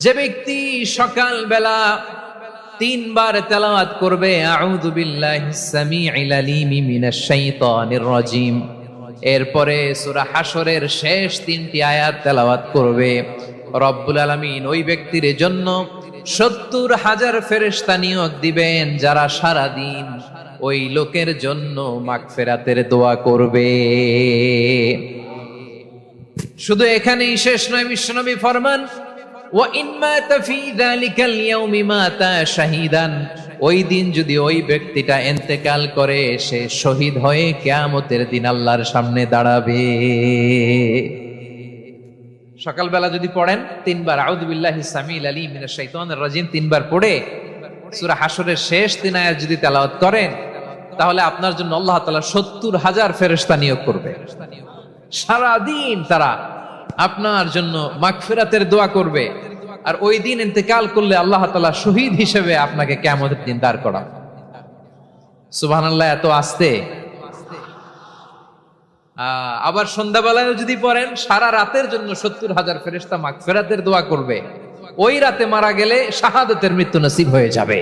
যে ব্যক্তি সকাল বেলা তিনবার তেলাওয়াত করবে আউযু বিল্লাহিস সামিউল আলিম মিনাশ শাইতানির রাজিম, এরপরে সূরা হাশরের শেষ তিনটি আয়াত তেলাওয়াত করবে, রব্বুল আলামিন ওই ব্যক্তির জন্য ৭০,০০০ ফেরেশতা নিয়োগ দিবেন যারা সারা দিন ওই লোকের জন্য মাগফিরাতের দোয়া করবে। শুধু এখানেই শেষ নয়, বিশ্বনবী ফরমান ওই দিন যদি ওই ব্যক্তিটা ইন্তেকাল করে, সে শহীদ হয়ে কিয়ামতের দিন আল্লাহর সামনে দাঁড়াবে। সকালবেলা যদি পড়েন তিনবার আউযু বিল্লাহিস সামিউল আলিম মিনাশ শাইতানির রাজিম তিনবার পড়ে সূরা হাশরের শেষ তিন আয়াত যদি তেলাওয়াত করেন, তাহলে আপনার জন্য আল্লাহ তাআলা ৭০,০০০ ফেরেশতা নিয়োগ করবে। সারা দিন তারা আপনার জন্য মাগফিরাতের দোয়া করবে, আর ওই দিন ইন্তেকাল করলে আল্লাহ তাআলা শহীদ হিসেবে আপনাকে কিয়ামতের দিন দাঁড় করাবে। সুবহানাল্লাহ, এত আস্তে। আবার সন্ধ্যাবেলায় যদি পড়েন, সারা রাতের জন্য ৭০,০০০ ফেরেশতা মাগফিরাতের দোয়া করবে। ওই রাতে মারা গেলে শাহাদাতের মৃত্যু নসিব হয়ে যাবে।